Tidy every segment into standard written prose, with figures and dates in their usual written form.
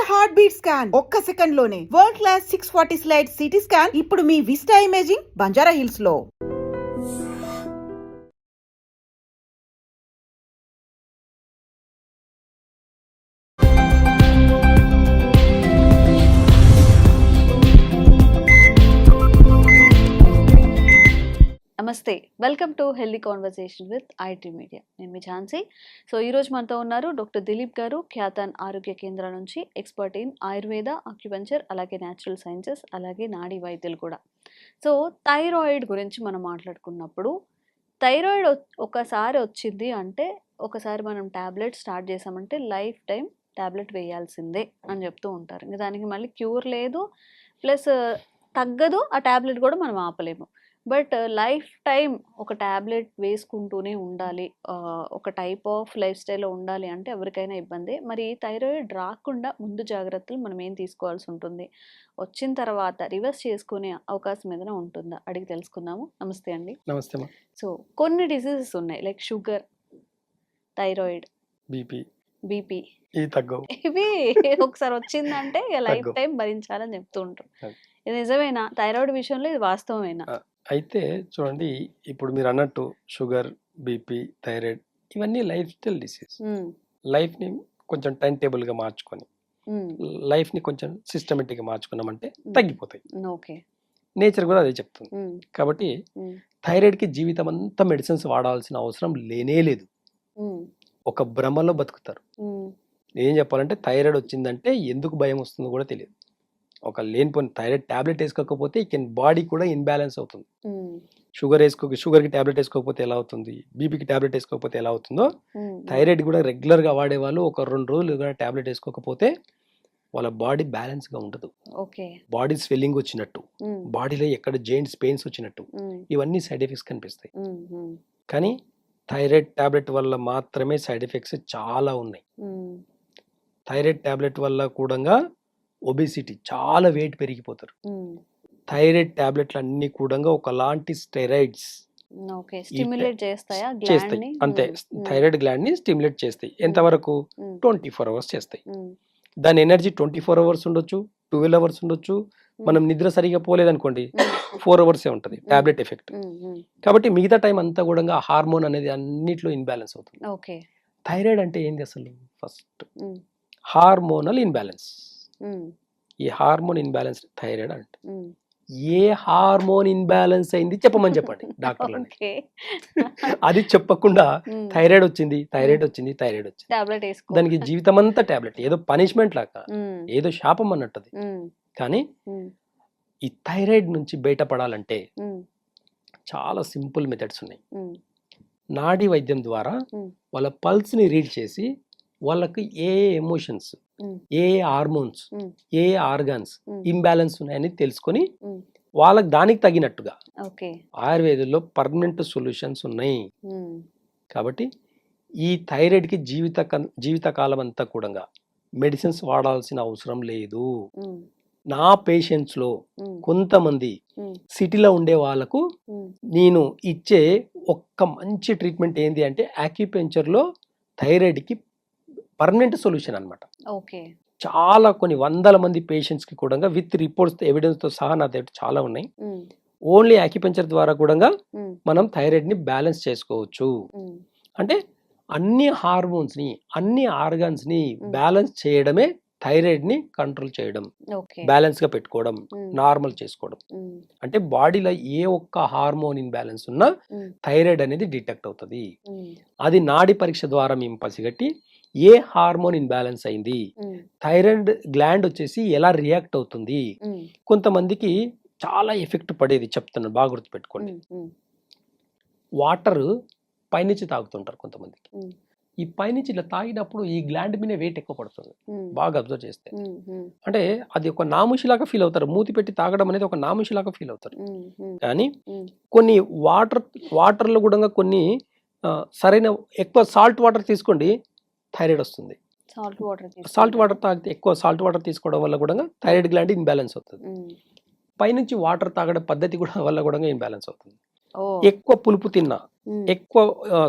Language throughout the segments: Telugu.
హార్ట్ బీట్ స్కాన్ ఒక్క సెకండ్ లోనే world class 640 slide CT scan ఇప్పుడు మీ విస్టా ఇమేజింగ్ బంజారా హిల్స్ లో. నమస్తే, welcome to healthy conversation with IT media. నేను మీ ఝాన్సీ. సో ఈరోజు మనతో ఉన్నారు డాక్టర్ దిలీప్ గారు, ఖ్యాతన్ ఆరోగ్య కేంద్రం నుంచి ఎక్స్పర్ట్ ఇన్ ఆయుర్వేద, ఆక్యుపంచర్, అలాగే న్యాచురల్ సైన్సెస్, అలాగే నాడీ వైద్యులు కూడా. సో థైరాయిడ్ గురించి మనం మాట్లాడుకున్నప్పుడు, థైరాయిడ్ ఒకసారి వచ్చింది అంటే ఒకసారి మనం ట్యాబ్లెట్ స్టార్ట్ చేసామంటే లైఫ్ టైం ట్యాబ్లెట్ వేయాల్సిందే అని చెప్తూ ఉంటారు. ఇంకా దానికి మళ్ళీ క్యూర్ లేదు, ప్లస్ తగ్గదు, ఆ ట్యాబ్లెట్ కూడా మనం ఆపలేము. బట్ లైఫ్ టైం ఒక ట్యాబ్లెట్ వేసుకుంటూనే ఉండాలి, ఒక టైప్ ఆఫ్ లైఫ్ స్టైల్లో ఉండాలి అంటే ఎవరికైనా ఇబ్బంది. మరి థైరాయిడ్ రాకుండా ముందు జాగ్రత్తలు మనం ఏం తీసుకోవాల్సి ఉంటుంది, వచ్చిన తర్వాత రివర్స్ చేసుకునే అవకాశం ఏదైనా ఉంటుందా అడిగి తెలుసుకుందాము. నమస్తే అండి. నమస్తే. సో కొన్ని డిసీజెస్ ఉన్నాయి, లైక్ షుగర్, థైరాయిడ్, బీపీ, ఇవి ఒకసారి వచ్చిందంటే లైఫ్ టైం భరించాలని చెప్తూ ఉంటారు. ఇది నిజమేనా? థైరాయిడ్ విషయంలో ఇది వాస్తవమేనా? అయితే చూడండి, ఇప్పుడు మీరు అన్నట్టు షుగర్, బీపీ, థైరాయిడ్ ఇవన్నీ లైఫ్ స్టైల్ డిసీజ్. లైఫ్ ని కొంచెం టైం టేబుల్ గా మార్చుకొని, లైఫ్ ని కొంచెం సిస్టమేటిక్ గా మార్చుకున్నామంటే తగ్గిపోతాయి. నేచర్ కూడా అదే చెప్తుంది. కాబట్టి థైరాయిడ్ కి జీవితం అంతా మెడిసిన్స్ వాడాల్సిన అవసరం లేనే లేదు. ఒక భ్రమలో బతుకుతారు. ఏం చెప్పాలంటే థైరాయిడ్ వచ్చిందంటే ఎందుకు భయం వస్తుందో కూడా తెలియదు. ఒక లేనిపోయిన థైరాయిడ్ టాబ్లెట్ వేసుకోకపోతే బాడీ కూడా ఇన్బ్యాలెన్స్ అవుతుంది. షుగర్ కి టాబ్లెట్ వేసుకోకపోతే ఎలా అవుతుంది, బీపీకి టాబ్లెట్ వేసుకోకపోతే ఎలా అవుతుందో, థైరాయిడ్ కూడా రెగ్యులర్ గా వాడే వాళ్ళు ఒక 2 రోజులు టాబ్లెట్ వేసుకోకపోతే వాళ్ళ బాడీ బ్యాలెన్స్ గా ఉండదు. బాడీ స్వెల్లింగ్ వచ్చినట్టు, బాడీలో ఎక్కడ జాయింట్స్ పెయిన్స్ వచ్చినట్టు, ఇవన్నీ సైడ్ ఎఫెక్ట్స్ కనిపిస్తాయి. కానీ థైరాయిడ్ టాబ్లెట్ వల్ల మాత్రమే సైడ్ ఎఫెక్ట్స్ చాలా ఉన్నాయి. థైరాయిడ్ టాబ్లెట్ వల్ల కూడా ఒబేసిటీ, చాలా వెయిట్ పెరిగిపోతారు. థైరాయిడ్ టాబ్లెట్లు అన్ని కూడా ఒకలాంటి స్టెరాయిడ్స్ చేస్తాయి. అంతే, థైరాయిడ్ గ్లాండ్ ని స్టిమ్యులేట్ చేస్తాయి. ఎంతవరకు? 24 అవర్స్ చేస్తాయి. దాని ఎనర్జీ 24 అవర్స్ ఉండొచ్చు, 12 అవర్స్ ఉండొచ్చు. మనం నిద్ర సరిగా పోలేదనుకోండి 4 అవర్సే ఉంటుంది టాబ్లెట్ ఎఫెక్ట్. కాబట్టి మిగతా టైం అంతా కూడా హార్మోన్ అనేది అన్నిట్లో ఇన్బ్యాలెన్స్ అవుతుంది. థైరాయిడ్ అంటే ఏంది అసలు? First hormonal imbalance. ఈ హార్మోన్ ఇన్బ్యాలెన్స్ థైరాయిడ్ అంటే. ఏ హార్మోన్ ఇన్బ్యాలెన్స్ అయింది చెప్పమని చెప్పండి డాక్టర్లు. అది చెప్పకుండా థైరాయిడ్ వచ్చింది, దానికి జీవితం అంతా టాబ్లెట్, ఏదో పనిష్మెంట్ లాగా, ఏదో శాపం అన్నట్టు. కానీ ఈ థైరాయిడ్ నుంచి బయటపడాలంటే చాలా సింపుల్ మెథడ్స్ ఉన్నాయి. నాడీ వైద్యం ద్వారా వాళ్ళ పల్స్ ని రీడ్ చేసి వాళ్ళకి ఏ ఎమోషన్స్, ఏ హార్మోన్స్, ఏ ఆర్గాన్స్ ఇంబ్యాలెన్స్ ఉన్నాయని తెలుసుకొని వాళ్ళకి దానికి తగినట్టుగా ఆయుర్వేదంలో పర్మనెంట్ సొల్యూషన్స్ ఉన్నాయి. కాబట్టి ఈ థైరాయిడ్ కి జీవితకాలం అంతా కూడా మెడిసిన్స్ వాడాల్సిన అవసరం లేదు. నా పేషెంట్స్ లో కొంతమంది సిటీలో ఉండే వాళ్ళకు నేను ఇచ్చే ఒక్క మంచి ట్రీట్మెంట్ ఏంటి అంటే ఆక్యుపెంచర్ లో థైరాయిడ్ కి పర్మనెంట్ సొల్యూషన్ అన్నమాట. చాలా కొన్ని వందల మంది పేషెంట్స్ కి కూడా విత్ రిపోర్ట్స్, ఎవిడెన్స్ తో సహా నా దగ్గర చాలా ఉన్నాయి. ఓన్లీ ఆక్యుపెంచర్ ద్వారా కూడా మనం థైరాయిడ్ ని బ్యాలెన్స్ చేసుకోవచ్చు. అంటే అన్ని హార్మోన్స్ ని, అన్ని ఆర్గాన్స్ ని బ్యాలెన్స్ చేయడమే థైరాయిడ్ ని కంట్రోల్ చేయడం, బ్యాలెన్స్ గా పెట్టుకోవడం, నార్మల్ చేసుకోవడం. అంటే బాడీలో ఏ ఒక్క హార్మోన్ ఇన్బ్యాలెన్స్ ఉన్నా థైరాయిడ్ అనేది డిటెక్ట్ అవుతుంది. అది నాడి పరీక్ష ద్వారా మేము పసిగట్టి ఏ హార్మోన్ ఇన్బ్యాలెన్స్ అయింది, థైరాయిడ్ గ్లాండ్ వచ్చేసి ఎలా రియాక్ట్ అవుతుంది. కొంతమందికి చాలా ఎఫెక్ట్ పడేది చెప్తున్నాను, బాగా గుర్తుపెట్టుకోండి. వాటర్ పైనుంచి తాగుతుంటారు కొంతమందికి. ఈ పైనుంచి ఇలా తాగినప్పుడు ఈ గ్లాండ్ మీద వెయిట్ ఎక్కువ పడుతుంది, బాగా అబ్జర్వ్ చేస్తే. అంటే అది ఒక నాముషిలాగా ఫీల్ అవుతారు, మూతి పెట్టి తాగడం అనేది ఒక నాముషిలాగా ఫీల్ అవుతారు. కానీ కొన్ని వాటర్లో కూడా కొన్ని సరైన ఎక్కువ సాల్ట్ వాటర్ తీసుకోండి, థైరాయిడ్ వస్తుంది. సాల్ట్ వాటర్ తాగితే, ఎక్కువ సాల్ట్ వాటర్ తీసుకోవడం వల్ల కూడా థైరాయిడ్ గ్లాండ్ ఇన్బ్యాలెన్స్ అవుతుంది. పైనుంచి వాటర్ తాగడం పద్ధతి కూడా వల్ల కూడా ఇన్బ్యాలెన్స్ అవుతుంది. ఎక్కువ పులుపు తిన్నా, ఎక్కువ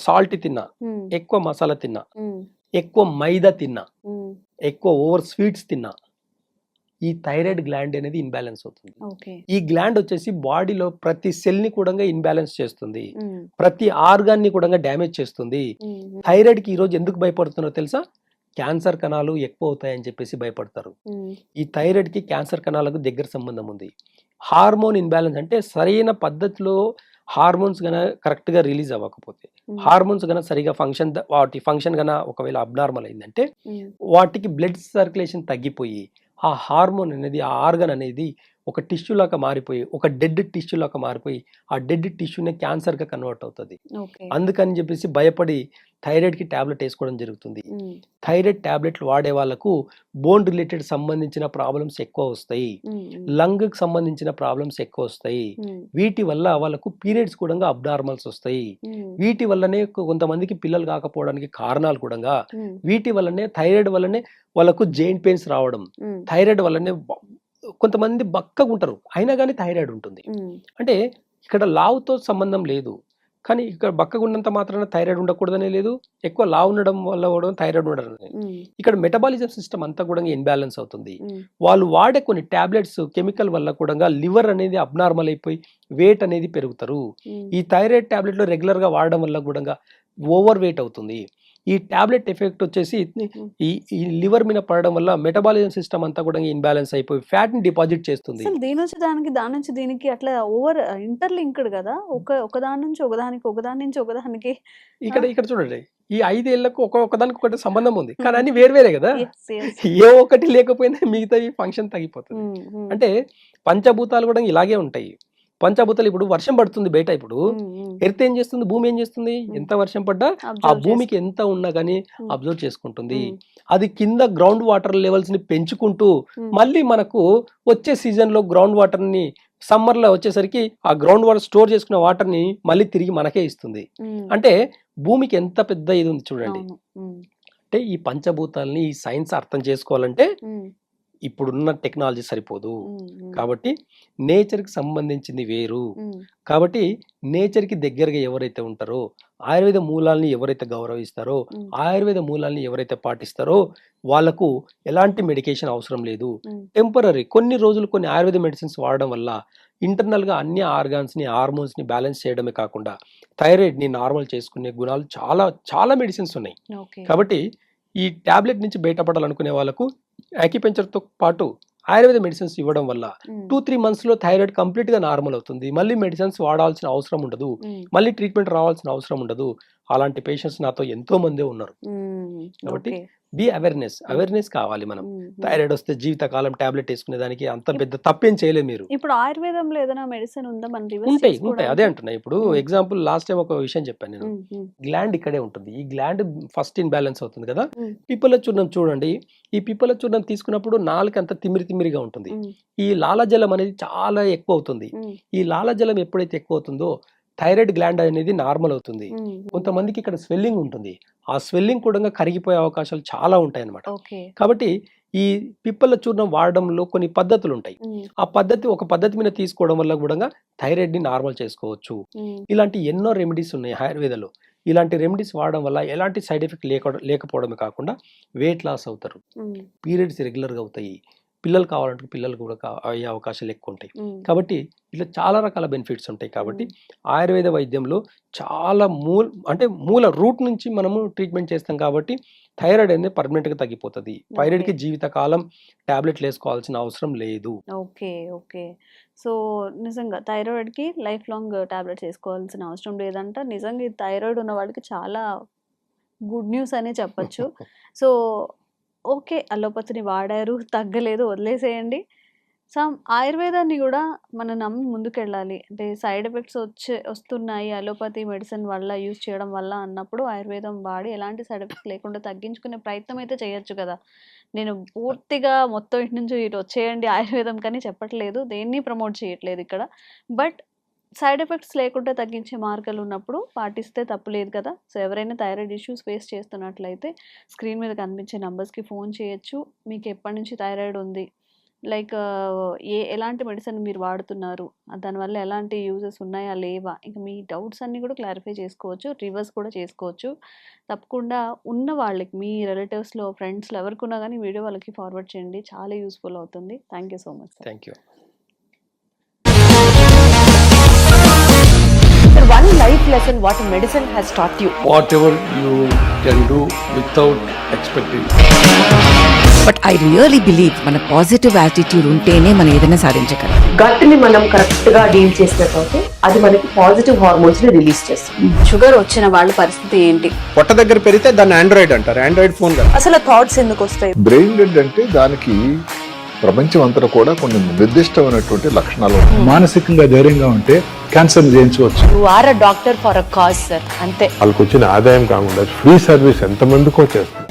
సాల్ట్ తిన్నా, ఎక్కువ మసాలా తిన్నా, ఎక్కువ మైదా తిన్నా, ఎక్కువ ఓవర్ స్వీట్స్ తిన్నా, ఈ థైరాయిడ్ గ్లాండ్ అనేది ఇన్బ్యాలెన్స్ అవుతుంది. ఓకే. ఈ గ్లాండ్ వచ్చేసి బాడీలో ప్రతి సెల్ ని కూడా ఇన్బ్యాలెన్స్ చేస్తుంది, ప్రతి ఆర్గాన్ ని కూడా డ్యామేజ్ చేస్తుంది. థైరాయిడ్ కి ఈ రోజు ఎందుకు భయపడుతున్నారో తెలుసా? క్యాన్సర్ కణాలు ఎక్కువ అవుతాయని చెప్పేసి భయపడతారు. ఈ థైరాయిడ్ కి క్యాన్సర్ కణాలకు దగ్గర సంబంధం ఉంది. హార్మోన్ ఇన్బ్యాలెన్స్ అంటే సరైన పద్ధతిలో హార్మోన్స్ గన కరెక్ట్ గా రిలీజ్ అవ్వకపోతే, హార్మోన్స్ గన సరిగా వాటి ఫంక్షన్ గన ఒకవేళ అబ్నార్మల్ అయిందంటే వాటికి బ్లడ్ సర్క్యులేషన్ తగ్గిపోయి ఆ హార్మోన్ అనేది, ఆ ఆర్గన్ అనేది ఒక టిష్యూ లాగా మారిపోయి, ఒక డెడ్ టిష్యూ లాగా మారిపోయి ఆ డెడ్ టిష్యూనే క్యాన్సర్ గా కన్వర్ట్ అవుతుంది. అందుకని చెప్పేసి భయపడి థైరాయిడ్ కి టాబ్లెట్ వేసుకోవడం జరుగుతుంది. థైరాయిడ్ టాబ్లెట్లు వాడే వాళ్ళకు బోన్ రిలేటెడ్ సంబంధించిన ప్రాబ్లమ్స్ ఎక్కువ వస్తాయి, లంగ్ కి సంబంధించిన ప్రాబ్లమ్స్ ఎక్కువ వస్తాయి. వీటి వల్ల వాళ్ళకు పీరియడ్స్ కూడా అబ్నార్మల్స్ వస్తాయి. వీటి వల్లనే కొంతమందికి పిల్లలు కాకపోవడానికి కారణాలు కూడా వీటి వల్లనే, థైరాయిడ్ వల్లనే వాళ్ళకు జాయింట్ పెయిన్స్ రావడం, థైరాయిడ్ వల్లనే కొంతమంది బక్కగా ఉంటారు అయినా కానీ థైరాయిడ్ ఉంటుంది. అంటే ఇక్కడ లావుతో సంబంధం లేదు, కానీ ఇక్కడ బక్కగా ఉన్నంత మాత్రాన థైరాయిడ్ ఉండకూడదనే లేదు, ఎక్కువ లావు ఉండడం వల్ల కూడా థైరాయిడ్ ఉండడం. ఇక్కడ మెటబాలిజం సిస్టమ్ అంతా కూడా ఇన్బ్యాలెన్స్ అవుతుంది. వాళ్ళు వాడే కొన్ని టాబ్లెట్స్ కెమికల్ వల్ల కూడా లివర్ అనేది అబ్నార్మల్ అయిపోయి వెయిట్ అనేది పెరుగుతారు. ఈ థైరాయిడ్ టాబ్లెట్లు రెగ్యులర్ గా వాడడం వల్ల కూడా ఓవర్ వెయిట్ అవుతుంది. ఈ టాబ్లెట్ ఎఫెక్ట్ వచ్చేసి ఈ లివర్ మీద పడడం వల్ల మెటబాలిజం సిస్టమ్ అంతా కూడా ఇన్బ్యాలెన్స్ అయిపోయి ఫ్యాట్ ని డిపాజిట్ చేస్తుంది. దీని నుంచి దానికి, దాని నుంచి దీనికి అట్లా ఓవర్ ఇంటర్లింక్డ్ కదా, ఒకదాని నుంచి ఒకదానికి, ఒకదాని నుంచి ఒకదానికి. ఇక్కడ చూడండి, ఈ 5 ఏళ్లకు ఒకదానికి ఒకటి సంబంధం ఉంది, కానీ అన్ని వేరువేరే కదా. ఏ ఒక్కటి లేకపోయినా మిగతా ఫంక్షన్ తగ్గిపోతుంది. అంటే పంచభూతాలు కూడా ఇలాగే ఉంటాయి. పంచభూతాలు ఇప్పుడు వర్షం పడుతుంది బయట, ఇప్పుడు ఎర్త్ ఏం చేస్తుంది, భూమి ఏం చేస్తుంది, ఎంత వర్షం పడ్డా ఆ భూమికి ఎంత ఉన్నా కానీ అబ్జర్వ్ చేసుకుంటుంది. అది కింద గ్రౌండ్ వాటర్ లెవెల్స్ ని పెంచుకుంటూ మళ్ళీ మనకు వచ్చే సీజన్ లో గ్రౌండ్ వాటర్ ని సమ్మర్ లో వచ్చేసరికి ఆ గ్రౌండ్ వాటర్ స్టోర్ చేసుకున్న వాటర్ ని మళ్ళీ తిరిగి మనకే ఇస్తుంది. అంటే భూమికి ఎంత పెద్ద ఇది ఉంది చూడండి. అంటే ఈ పంచభూతాలని, ఈ సైన్స్ అర్థం చేసుకోవాలంటే ఇప్పుడున్న టెక్నాలజీ సరిపోదు. కాబట్టి నేచర్కి సంబంధించింది వేరు. కాబట్టి నేచర్కి దగ్గరగా ఎవరైతే ఉంటారో, ఆయుర్వేద మూలాల్ని ఎవరైతే గౌరవిస్తారో, ఆయుర్వేద మూలాల్ని ఎవరైతే పాటిస్తారో వాళ్ళకు ఎలాంటి మెడికేషన్ అవసరం లేదు. టెంపరరీ కొన్ని రోజులు కొన్ని ఆయుర్వేద మెడిసిన్స్ వాడడం వల్ల ఇంటర్నల్ గా అన్ని ఆర్గాన్స్ ని, హార్మోన్స్ ని బ్యాలెన్స్ చేయడమే కాకుండా థైరాయిడ్ ని నార్మల్ చేసుకునే గుణాలు చాలా చాలా మెడిసిన్స్ ఉన్నాయి. కాబట్టి ఈ టాబ్లెట్ నుంచి బయటపడాలనుకునే వాళ్ళకు యాక్యుపెంచర్ తో పాటు ఆయుర్వేద మెడిసిన్స్ ఇవ్వడం వల్ల 2-3 months లో థైరాయిడ్ కంప్లీట్ గా నార్మల్ అవుతుంది. మళ్ళీ మెడిసిన్స్ వాడాల్సిన అవసరం ఉండదు, మళ్ళీ ట్రీట్మెంట్ రావాల్సిన అవసరం ఉండదు. అలాంటి పేషెంట్స్ నాతో ఎంతో మంది ఉన్నారు. కాబట్టి బి అవేర్నెస్ కావాలి. మనం థైరాయిడ్ వస్తే జీవితకాలం టాబ్లెట్ వేసుకునే దానికి అంత పెద్ద తప్పేం చేయలేదు. మీరు ఇప్పుడు ఆయుర్వేదంలో ఏదైనా మెడిసిన్ ఉందా? ఉంటాయి అదే అంటున్నా. ఇప్పుడు ఎగ్జాంపుల్ లాస్ట్ టైం ఒక విషయం చెప్పాను నేను, గ్లాండ్ ఇక్కడే ఉంటుంది. ఈ గ్లాండ్ ఫస్ట్ ఇన్బ్యాలెన్స్ అవుతుంది కదా. పిప్పల చూర్ణం చూడండి, ఈ పిప్పల చూర్ణం తీసుకున్నప్పుడు నాలుక అంతా తిమ్మిరిగా ఉంటుంది. ఈ లాలాజలం అనేది చాలా ఎక్కువ అవుతుంది. ఈ లాలాజలం ఎప్పుడైతే ఎక్కువ అవుతుందో థైరాయిడ్ గ్లాండ్ అనేది నార్మల్ అవుతుంది. కొంతమందికి ఇక్కడ స్వెల్లింగ్ ఉంటుంది, ఆ స్వెల్లింగ్ కూడా కరిగిపోయే అవకాశాలు చాలా ఉంటాయి అన్నమాట. కాబట్టి ఈ పిప్పల చూర్ణం వాడడంలో కొన్ని పద్ధతులు ఉంటాయి. ఆ ఒక పద్ధతి మీద తీసుకోవడం వల్ల కూడా థైరాయిడ్ ని నార్మల్ చేసుకోవచ్చు. ఇలాంటి ఎన్నో రెమెడీస్ ఉన్నాయి ఆయుర్వేదంలో. ఇలాంటి రెమెడీస్ వాడడం వల్ల ఎలాంటి సైడ్ ఎఫెక్ట్ లేకపోవడమే కాకుండా వెయిట్ లాస్ అవుతారు, పీరియడ్స్ రెగ్యులర్ గా అవుతాయి, పిల్లలు కావాలంటే పిల్లలు కూడా అయ్యే అవకాశాలు ఎక్కువ ఉంటాయి. కాబట్టి ఇట్లా చాలా రకాల బెనిఫిట్స్ ఉంటాయి. కాబట్టి ఆయుర్వేద వైద్యంలో చాలా మూల రూట్ నుంచి మనము ట్రీట్మెంట్ చేస్తాం. కాబట్టి థైరాయిడ్ అనేది పర్మనెంట్ గా తగ్గిపోతుంది. థైరాయిడ్ కి జీవితకాలం టాబ్లెట్లు వేసుకోవాల్సిన అవసరం లేదు. ఓకే. సో నిజంగా థైరాయిడ్ కి లైఫ్ లాంగ్ టాబ్లెట్స్ వేసుకోవాల్సిన అవసరం లేదంట. నిజంగా ఈ థైరాయిడ్ ఉన్న వాళ్ళకి చాలా గుడ్ న్యూస్ అనే చెప్పొచ్చు. సో ఓకే, అలోపతిని వాడారు, తగ్గలేదు, వదిలేసేయండి. ఆయుర్వేదాన్ని కూడా మనం నమ్మి ముందుకెళ్ళాలి. అంటే సైడ్ ఎఫెక్ట్స్ వస్తున్నాయి అలోపతి మెడిసిన్ వల్ల, యూజ్ చేయడం వల్ల అన్నప్పుడు ఆయుర్వేదం వాడి ఎలాంటి సైడ్ ఎఫెక్ట్స్ లేకుండా తగ్గించుకునే ప్రయత్నం అయితే చేయొచ్చు కదా. నేను పూర్తిగా మొత్తం ఇటు నుంచి ఇటు వచ్చేయండి ఆయుర్వేదం కానీ చెప్పట్లేదు, దేన్ని ప్రమోట్ చేయట్లేదు ఇక్కడ. బట్ సైడ్ ఎఫెక్ట్స్ లేకుండా తగ్గించే మార్గాలు ఉన్నప్పుడు పాటిస్తే తప్పులేదు కదా. సో ఎవరైనా థైరాయిడ్ ఇష్యూస్ ఫేస్ చేస్తున్నట్లయితే స్క్రీన్ మీద కనిపించే నంబర్స్కి ఫోన్ చేయొచ్చు. మీకు ఎప్పటి నుంచి థైరాయిడ్ ఉంది, లైక్ ఎలాంటి మెడిసిన్ మీరు వాడుతున్నారు, దానివల్ల ఎలాంటి యూజెస్ ఉన్నాయా లేవా, ఇంకా మీ డౌట్స్ అన్నీ కూడా క్లారిఫై చేసుకోవచ్చు, రివర్స్ కూడా చేసుకోవచ్చు. తప్పకుండా ఉన్న వాళ్ళకి, మీ రిలేటివ్స్లో, ఫ్రెండ్స్లో ఎవరికున్నా కానీ వీడియో వాళ్ళకి ఫార్వర్డ్ చేయండి, చాలా యూస్ఫుల్ అవుతుంది. Thank you so much sir. Thank you. One life lesson what medicine has taught you. Whatever you can do without expecting. But I really believe మన పాజిటివ్ యాటిట్యూడ్ ఉంటేనే మనం ఏదైనా సాధించగలం. గట్ ని మనం కరెక్ట్ గా డీల్ చేసినట్లయితే అది మనకి పాజిటివ్ హార్మోన్స్ ని రిలీజ్ చేస్తుంది. షుగర్ వచ్చిన వాళ్ళ పరిస్థితి ఏంటి? పొట్ట దగ్గర పెరిగితే దాన్ని ఆండ్రాయిడ్ అంటారు, ఆండ్రాయిడ్ ఫోన్ కదా. అసలు థాట్స్ ఎందుకు వస్తాయి? బ్రెయిన్ డెడ్ అంటే దానికి ప్రపంచం అంతా కూడా కొన్ని నిర్దిష్టమైనటువంటి లక్షణాలు ఉన్నాయి. మానసికంగా ధైర్యంగా ఉంటే క్యాన్సర్ జయించవచ్చు. You are a doctor for a cause sir, అంతే. వాళ్ళకి వచ్చిన ఆదాయం కాకుండా ఫ్రీ సర్వీస్ ఎంతమందికో చేస్తుంది.